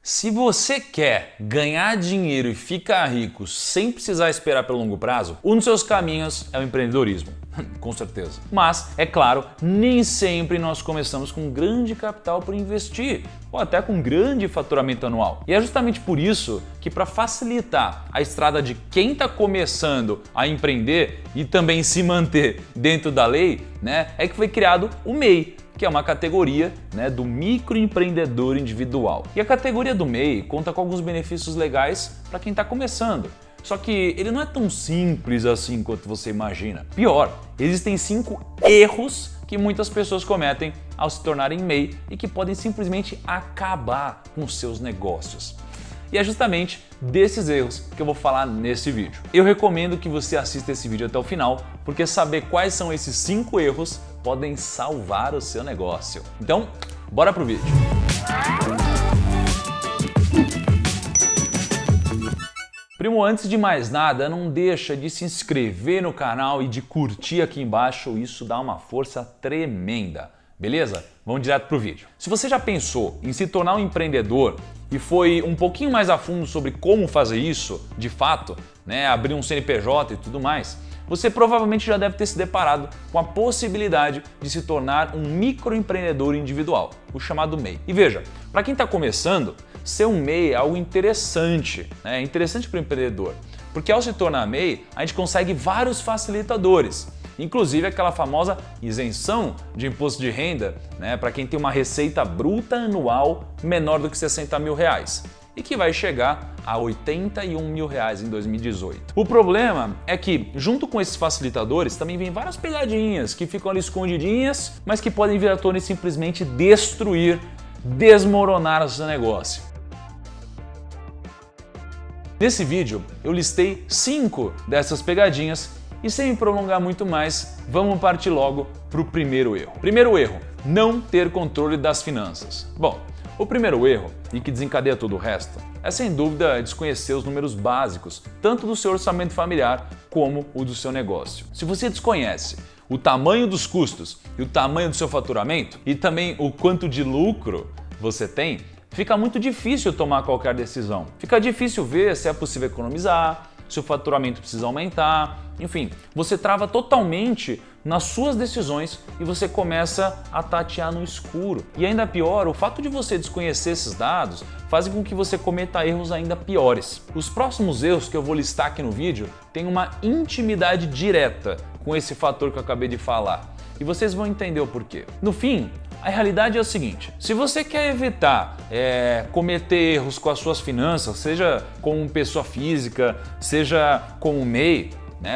Se você quer ganhar dinheiro e ficar rico sem precisar esperar pelo longo prazo, um dos seus caminhos é o empreendedorismo, com certeza. Mas, é claro, nem sempre nós começamos com grande capital para investir, ou até com grande faturamento anual. E é justamente por isso que, para facilitar a estrada de quem está começando a empreender e também se manter dentro da lei, é que foi criado o MEI, que é uma categoria do microempreendedor individual. E a categoria do MEI conta com alguns benefícios legais para quem está começando. Só que ele não é tão simples assim quanto você imagina. Pior, existem 5 erros que muitas pessoas cometem ao se tornarem MEI e que podem simplesmente acabar com seus negócios. E é justamente desses erros que eu vou falar nesse vídeo. Eu recomendo que você assista esse vídeo até o final, porque saber quais são esses 5 erros podem salvar o seu negócio. Então, bora pro vídeo. Primo, antes de mais nada, não deixa de se inscrever no canal e de curtir aqui embaixo, isso dá uma força tremenda. Beleza? Vamos direto pro vídeo. Se você já pensou em se tornar um empreendedor e foi um pouquinho mais a fundo sobre como fazer isso, de fato, abrir um CNPJ e tudo mais, você provavelmente já deve ter se deparado com a possibilidade de se tornar um microempreendedor individual, o chamado MEI. E veja, para quem está começando, ser um MEI é algo interessante, é interessante para o empreendedor, porque ao se tornar MEI, a gente consegue vários facilitadores. Inclusive aquela famosa isenção de imposto de renda, para quem tem uma receita bruta anual menor do que 60 mil reais e que vai chegar a 81 mil reais em 2018. O problema é que, junto com esses facilitadores, também vem várias pegadinhas que ficam ali escondidinhas, mas que podem vir à tona e simplesmente destruir, desmoronar o seu negócio. Nesse vídeo, eu listei 5 dessas pegadinhas e sem me prolongar muito mais, vamos partir logo para o primeiro erro. Primeiro erro, não ter controle das finanças. Bom, o primeiro erro, e que desencadeia todo o resto, é sem dúvida desconhecer os números básicos, tanto do seu orçamento familiar como o do seu negócio. Se você desconhece o tamanho dos custos e o tamanho do seu faturamento e também o quanto de lucro você tem, fica muito difícil tomar qualquer decisão. Fica difícil ver se é possível economizar, se o faturamento precisa aumentar, enfim, você trava totalmente nas suas decisões e você começa a tatear no escuro. E ainda pior, o fato de você desconhecer esses dados faz com que você cometa erros ainda piores. Os próximos erros que eu vou listar aqui no vídeo têm uma intimidade direta com esse fator que eu acabei de falar. E vocês vão entender o porquê. No fim, a realidade é o seguinte: se você quer evitar cometer erros com as suas finanças, seja como pessoa física, seja como MEI,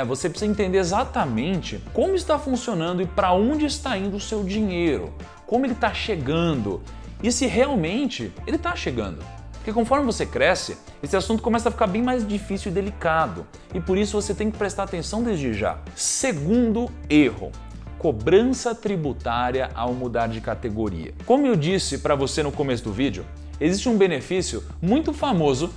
você precisa entender exatamente como está funcionando e para onde está indo o seu dinheiro, como ele está chegando e se realmente ele está chegando. Porque conforme você cresce, esse assunto começa a ficar bem mais difícil e delicado e por isso você tem que prestar atenção desde já. Segundo erro: cobrança tributária ao mudar de categoria. Como eu disse para você no começo do vídeo, existe um benefício muito famoso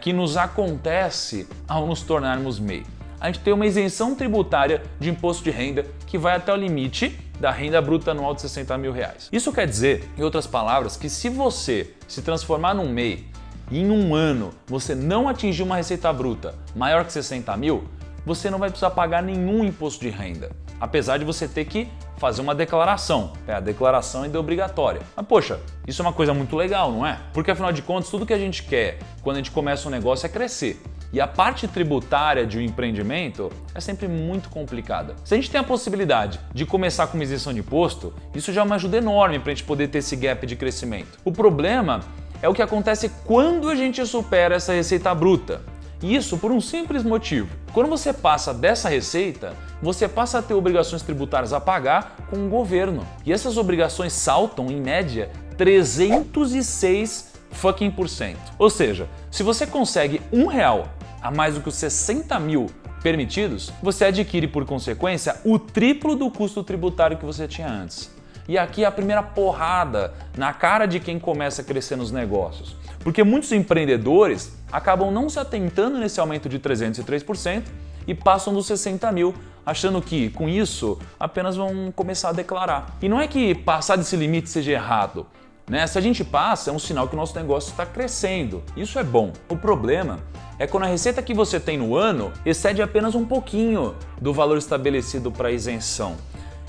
que nos acontece ao nos tornarmos MEI. A gente tem uma isenção tributária de imposto de renda que vai até o limite da renda bruta anual de 60 mil reais. Isso quer dizer, em outras palavras, que se você se transformar num MEI e em um ano você não atingir uma receita bruta maior que 60 mil, você não vai precisar pagar nenhum imposto de renda, apesar de você ter que fazer uma declaração. A declaração ainda é obrigatória. Mas poxa, isso é uma coisa muito legal, não é? Porque afinal de contas, tudo que a gente quer quando a gente começa um negócio é crescer. E a parte tributária de um empreendimento é sempre muito complicada. Se a gente tem a possibilidade de começar com uma isenção de imposto, isso já é uma ajuda enorme para a gente poder ter esse gap de crescimento. O problema é o que acontece quando a gente supera essa receita bruta. E isso por um simples motivo. Quando você passa dessa receita, você passa a ter obrigações tributárias a pagar com o governo. E essas obrigações saltam, em média, 306%. Ou seja, se você consegue R$1 a mais do que os 60 mil permitidos, você adquire, por consequência, o triplo do custo tributário que você tinha antes. E aqui é a primeira porrada na cara de quem começa a crescer nos negócios. Porque muitos empreendedores acabam não se atentando nesse aumento de 303% e passam dos 60 mil, achando que com isso apenas vão começar a declarar. E não é que passar desse limite seja errado. né? Se a gente passa, é um sinal que o nosso negócio está crescendo. Isso é bom. O problema é quando a receita que você tem no ano excede apenas um pouquinho do valor estabelecido para isenção.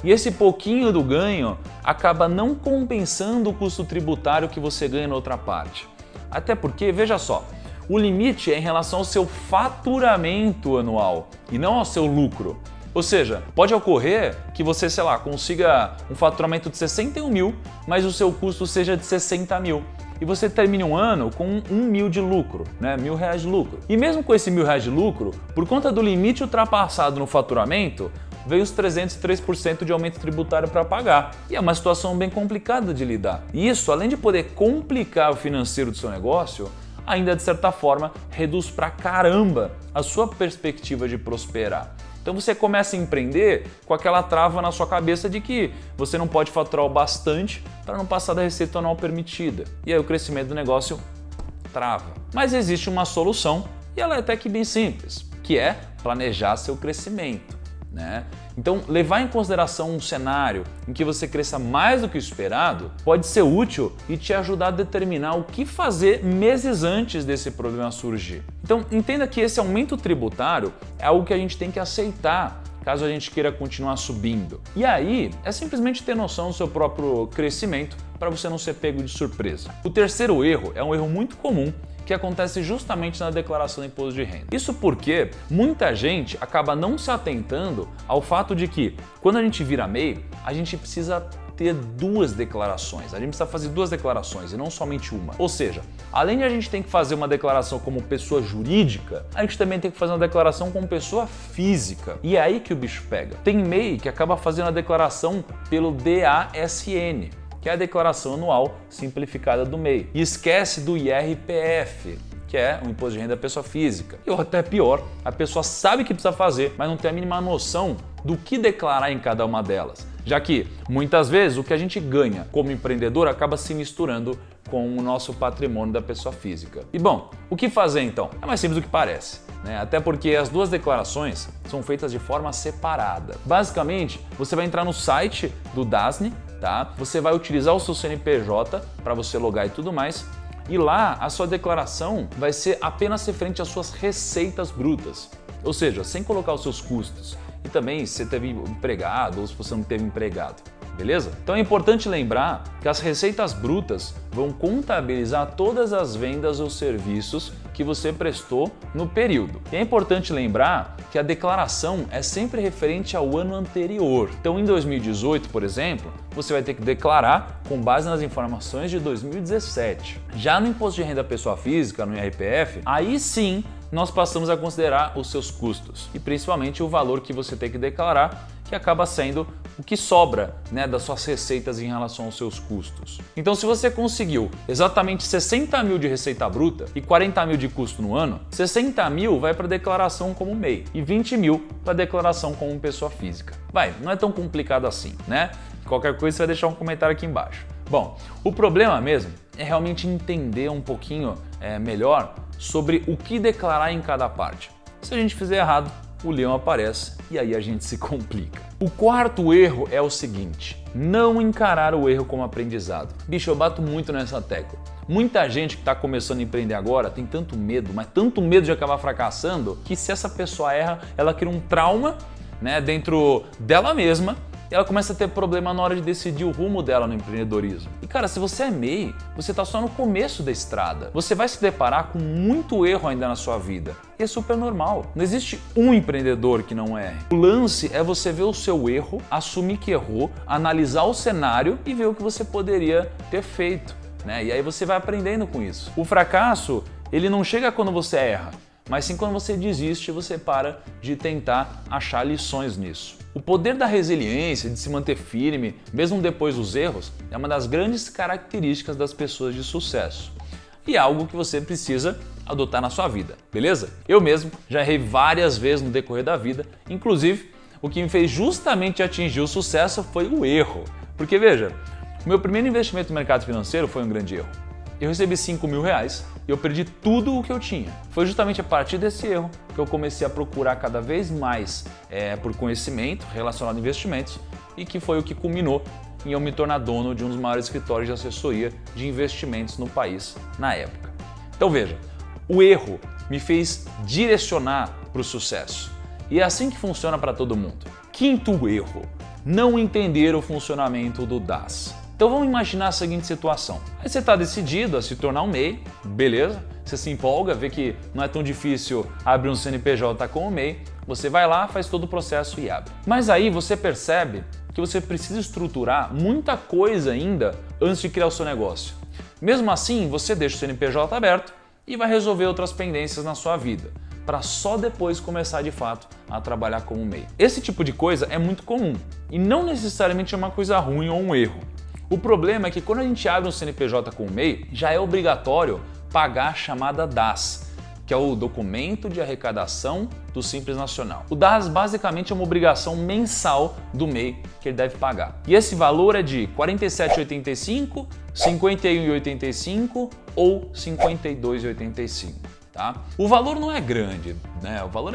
E esse pouquinho do ganho acaba não compensando o custo tributário que você ganha na outra parte. Até porque, veja só, o limite é em relação ao seu faturamento anual e não ao seu lucro. Ou seja, pode ocorrer que você, sei lá, consiga um faturamento de 61 mil, mas o seu custo seja de 60 mil. E você termine um ano com 1 mil de lucro, né? R$1.000 de lucro. E mesmo com esse R$1.000 de lucro, por conta do limite ultrapassado no faturamento, veio os 303% de aumento tributário para pagar. E é uma situação bem complicada de lidar. E isso, além de poder complicar o financeiro do seu negócio, ainda de certa forma reduz pra caramba a sua perspectiva de prosperar. Então você começa a empreender com aquela trava na sua cabeça de que você não pode faturar o bastante para não passar da receita anual permitida. E aí o crescimento do negócio trava. Mas existe uma solução e ela é até que bem simples, que é planejar seu crescimento, né? Então, levar em consideração um cenário em que você cresça mais do que o esperado pode ser útil e te ajudar a determinar o que fazer meses antes desse problema surgir. Então, entenda que esse aumento tributário é algo que a gente tem que aceitar caso a gente queira continuar subindo. E aí, é simplesmente ter noção do seu próprio crescimento para você não ser pego de surpresa. O terceiro erro é um erro muito comum que acontece justamente na declaração do imposto de renda. Isso porque muita gente acaba não se atentando ao fato de que, quando a gente vira MEI, a gente precisa ter duas declarações. A gente precisa fazer duas declarações e não somente uma. Ou seja, além de a gente ter que fazer uma declaração como pessoa jurídica, a gente também tem que fazer uma declaração como pessoa física. E é aí que o bicho pega. Tem MEI que acaba fazendo a declaração pelo DASN, que é a Declaração Anual Simplificada do MEI. E esquece do IRPF, que é o Imposto de Renda da Pessoa Física. E até pior, a pessoa sabe que precisa fazer, mas não tem a mínima noção do que declarar em cada uma delas. Já que, muitas vezes, o que a gente ganha como empreendedor acaba se misturando com o nosso patrimônio da pessoa física. E bom, o que fazer então? É mais simples do que parece, né? Até porque as duas declarações são feitas de forma separada. Basicamente, você vai entrar no site do DASN, tá? Você vai utilizar o seu CNPJ para você logar e tudo mais. E lá a sua declaração vai ser apenas referente às suas receitas brutas, ou seja, sem colocar os seus custos. E também se você teve empregado ou se você não teve empregado, beleza? Então é importante lembrar que as receitas brutas vão contabilizar todas as vendas ou serviços que você prestou no período. E é importante lembrar que a declaração é sempre referente ao ano anterior. Então em 2018, por exemplo, você vai ter que declarar com base nas informações de 2017. Já no Imposto de Renda da Pessoa Física, no IRPF, aí sim nós passamos a considerar os seus custos e principalmente o valor que você tem que declarar, que acaba sendo o que sobra, né, das suas receitas em relação aos seus custos. Então, se você conseguiu exatamente 60 mil de receita bruta e 40 mil de custo no ano, 60 mil vai para a declaração como MEI e 20 mil para a declaração como pessoa física. Não é tão complicado assim, né? Qualquer coisa você vai deixar um comentário aqui embaixo. Bom, o problema mesmo é realmente entender um pouquinho melhor sobre o que declarar em cada parte. Se a gente fizer errado, o leão aparece e aí a gente se complica. O quarto erro é o seguinte: não encarar o erro como aprendizado. Bicho, eu bato muito nessa tecla. Muita gente que está começando a empreender agora tem tanto medo, mas tanto medo de acabar fracassando, que se essa pessoa erra, ela cria um trauma, né, dentro dela mesma. Ela começa a ter problema na hora de decidir o rumo dela no empreendedorismo. E cara, se você é MEI, você está só no começo da estrada. Você vai se deparar com muito erro ainda na sua vida. E é super normal. Não existe um empreendedor que não erre. O lance é você ver o seu erro, assumir que errou, analisar o cenário e ver o que você poderia ter feito, né? E aí você vai aprendendo com isso. O fracasso, ele não chega quando você erra, mas sim quando você desiste, você para de tentar achar lições nisso. O poder da resiliência, de se manter firme, mesmo depois dos erros, é uma das grandes características das pessoas de sucesso. E é algo que você precisa adotar na sua vida, beleza? Eu mesmo já errei várias vezes no decorrer da vida, inclusive o que me fez justamente atingir o sucesso foi o erro. Porque veja, o meu primeiro investimento no mercado financeiro foi um grande erro. Eu recebi R$5.000 e eu perdi tudo o que eu tinha. Foi justamente a partir desse erro que eu comecei a procurar cada vez mais por conhecimento relacionado a investimentos e que foi o que culminou em eu me tornar dono de um dos maiores escritórios de assessoria de investimentos no país na época. Então veja, o erro me fez direcionar para o sucesso. E é assim que funciona para todo mundo. Quinto erro, não entender o funcionamento do DAS. Então vamos imaginar a seguinte situação. Aí você está decidido a se tornar um MEI, beleza? Você se empolga, vê que não é tão difícil abrir um CNPJ com o MEI, você vai lá, faz todo o processo e abre. Mas aí você percebe que você precisa estruturar muita coisa ainda antes de criar o seu negócio. Mesmo assim, você deixa o CNPJ aberto e vai resolver outras pendências na sua vida, para só depois começar de fato a trabalhar como MEI. Esse tipo de coisa é muito comum e não necessariamente é uma coisa ruim ou um erro. O problema é que quando a gente abre um CNPJ com o MEI, já é obrigatório pagar a chamada DAS, que é o Documento de Arrecadação do Simples Nacional. O DAS basicamente é uma obrigação mensal do MEI que ele deve pagar. E esse valor é de R$ 47,85, R$ 51,85 ou R$ 52,85. Tá? O valor não é grande, né? O valor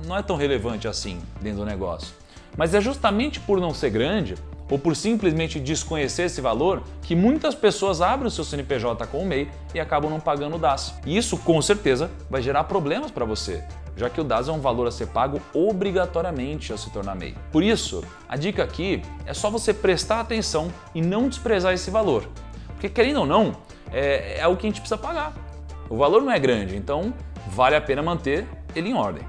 não é tão relevante assim dentro do negócio. Mas é justamente por não ser grande ou por simplesmente desconhecer esse valor que muitas pessoas abrem o seu CNPJ com o MEI e acabam não pagando o DAS. E isso com certeza vai gerar problemas para você, já que o DAS é um valor a ser pago obrigatoriamente ao se tornar MEI. Por isso, a dica aqui é só você prestar atenção e não desprezar esse valor. Porque querendo ou não, é o que a gente precisa pagar. O valor não é grande, então vale a pena manter ele em ordem.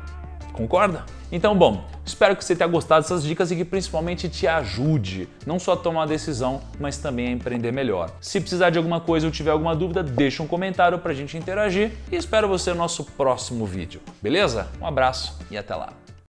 Concorda? Então, bom, espero que você tenha gostado dessas dicas e que principalmente te ajude não só a tomar uma decisão, mas também a empreender melhor. Se precisar de alguma coisa ou tiver alguma dúvida, deixa um comentário pra gente interagir e espero você no nosso próximo vídeo. Beleza? Um abraço e até lá!